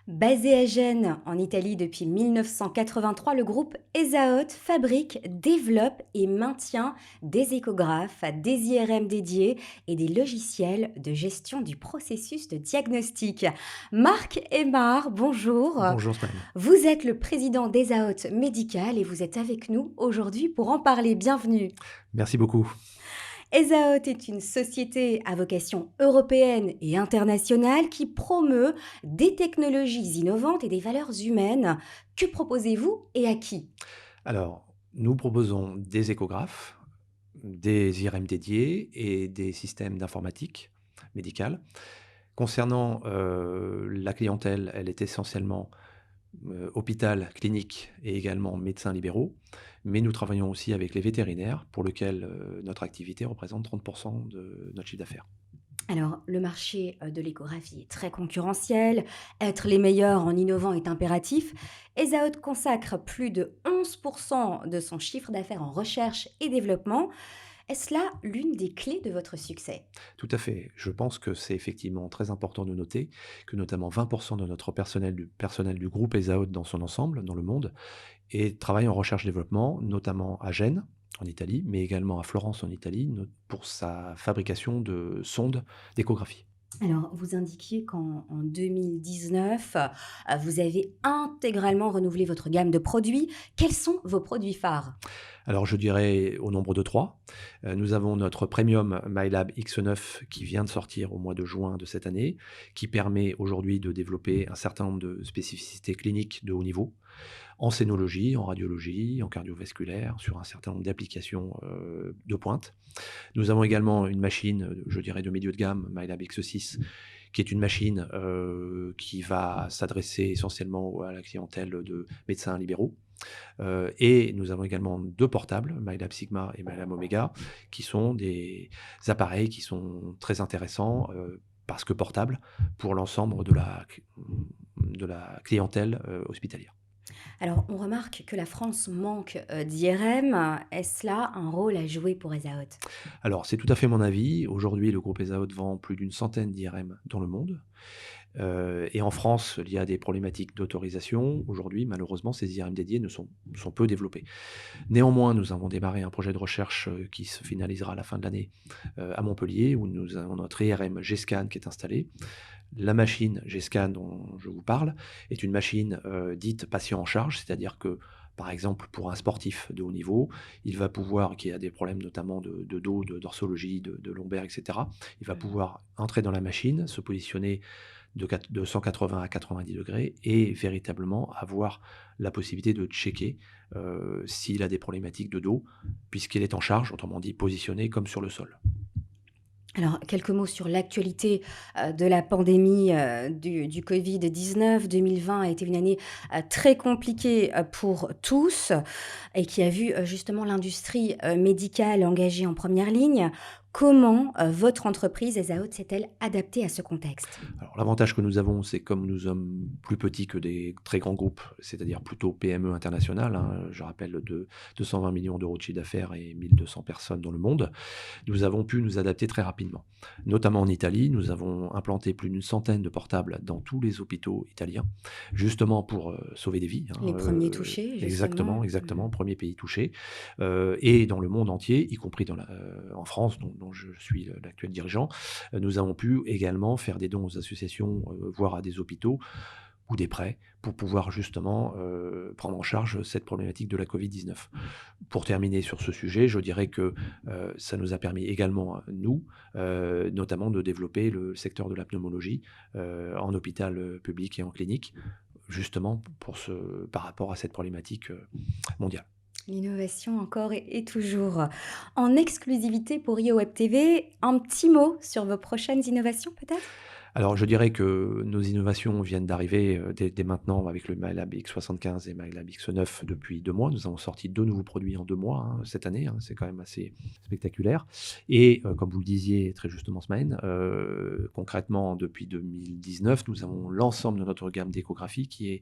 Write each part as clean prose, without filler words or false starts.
Basé à Gênes, en Italie depuis 1983, le groupe Esaot fabrique, développe et maintient des échographes, des IRM dédiés et des logiciels de gestion du processus de diagnostic. Marc Aymar, bonjour. Bonjour Smaïn. Vous êtes le président d'Esaot Médical et vous êtes avec nous aujourd'hui pour en parler. Bienvenue. Merci beaucoup. Esaot est une société à vocation européenne et internationale qui promeut des technologies innovantes et des valeurs humaines. Que proposez-vous et à qui? Alors, nous proposons des échographes, des IRM dédiés et des systèmes d'informatique médicale. Concernant, la clientèle, elle est essentiellement, hôpital, clinique et également médecins libéraux, mais nous travaillons aussi avec les vétérinaires pour lequel, notre activité représente 30 de notre chiffre d'affaires. Alors, le marché de l'échographie est très concurrentiel. Être les meilleurs en innovant est impératif. Esaot consacre plus de 11% de son chiffre d'affaires en recherche et développement. Est-ce là l'une des clés de votre succès? Tout à fait. Je pense que c'est effectivement très important de noter que notamment 20 de notre personnel du groupe Esaot dans son ensemble, dans le monde, et travaille en recherche-développement, notamment à Gênes, en Italie, mais également à Florence, en Italie, pour sa fabrication de sondes d'échographie. Alors, vous indiquiez qu'en 2019, vous avez intégralement renouvelé votre gamme de produits. Quels sont vos produits phares? Alors je dirais au nombre de 3. Nous avons notre premium MyLab X9 qui vient de sortir au mois de juin de cette année, qui permet aujourd'hui de développer un certain nombre de spécificités cliniques de haut niveau, en scénologie, en radiologie, en cardiovasculaire, sur un certain nombre d'applications, de pointe. Nous avons également une machine, je dirais de milieu de gamme, MyLab X6, qui est une machine, qui va s'adresser essentiellement à la clientèle de médecins libéraux. Et nous avons également 2 portables, MyLab Sigma et MyLab Omega, qui sont des appareils qui sont très intéressants, parce que portables, pour l'ensemble de la clientèle, hospitalière. Alors, on remarque que la France manque d'IRM. Est-ce là un rôle à jouer pour Esaot? Alors, c'est tout à fait mon avis. Aujourd'hui, le groupe ESAOT vend plus d'une centaine d'IRM dans le monde. Et en France, il y a des problématiques d'autorisation. Aujourd'hui, malheureusement, ces IRM dédiés sont peu développés. Néanmoins, nous avons démarré un projet de recherche qui se finalisera à la fin de l'année à Montpellier, où nous avons notre IRM G-Scan qui est installé. La machine G-Scan dont je vous parle est une machine dite patient en charge, c'est-à-dire que par exemple, pour un sportif de haut niveau, il va pouvoir, qui a des problèmes notamment de dos, de dorsologie, de lombaire, etc., il va Mmh. pouvoir entrer dans la machine, se positionner de 180 à 90 degrés et véritablement avoir la possibilité de checker s'il a des problématiques de dos, puisqu'il est en charge, autrement dit positionné comme sur le sol. Alors, quelques mots sur l'actualité, de la pandémie, du Covid-19. 2020 a été une année, très compliquée, pour tous et qui a vu, justement l'industrie, médicale engagée en première ligne. Comment, votre entreprise Esaot s'est-elle adaptée à ce contexte? Alors l'avantage que nous avons, c'est comme nous sommes plus petits que des très grands groupes, c'est-à-dire plutôt PME internationales, hein, je rappelle 220 millions d'euros de chiffre d'affaires et 1200 personnes dans le monde, nous avons pu nous adapter très rapidement. Notamment en Italie, nous avons implanté plus d'une centaine de portables dans tous les hôpitaux italiens, justement pour sauver des vies, hein, Les premiers touchés, exactement, justement. Mmh. exactement, premier pays touché, et dans le monde entier, y compris en France, dont je suis l'actuel dirigeant, nous avons pu également faire des dons aux associations, voire à des hôpitaux ou des prêts pour pouvoir justement, prendre en charge cette problématique de la Covid-19. Pour terminer sur ce sujet, je dirais que, ça nous a permis également, nous, notamment de développer le secteur de la pneumologie, en hôpital, public et en clinique, justement par rapport à cette problématique, mondiale. L'innovation encore et toujours. En exclusivité pour Rio Web TV, un petit mot sur vos prochaines innovations peut-être? Alors, je dirais que nos innovations viennent d'arriver, dès maintenant avec le MyLab X75 et MyLab X9 depuis 2 mois. Nous avons sorti 2 nouveaux produits en 2 mois, hein, cette année, hein, c'est quand même assez spectaculaire et comme vous le disiez très justement Smaïn, concrètement depuis 2019, nous avons l'ensemble de notre gamme d'échographie qui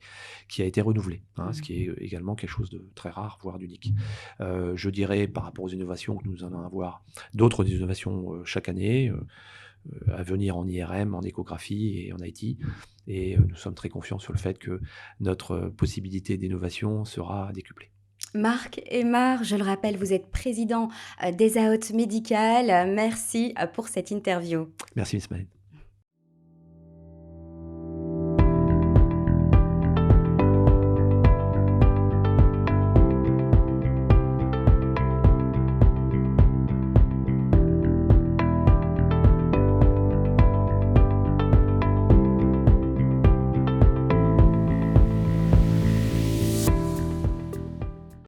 a été renouvelée, hein, ce Mmh. qui est également quelque chose de très rare, voire d'unique. Je dirais par rapport aux innovations que nous allons avoir d'autres innovations, chaque année, à venir en IRM, en échographie et en IT et nous sommes très confiants sur le fait que notre possibilité d'innovation sera décuplée. Marc Hémard, je le rappelle, vous êtes président, d'Esaot Médical. Merci, pour cette interview. Merci Ismaël.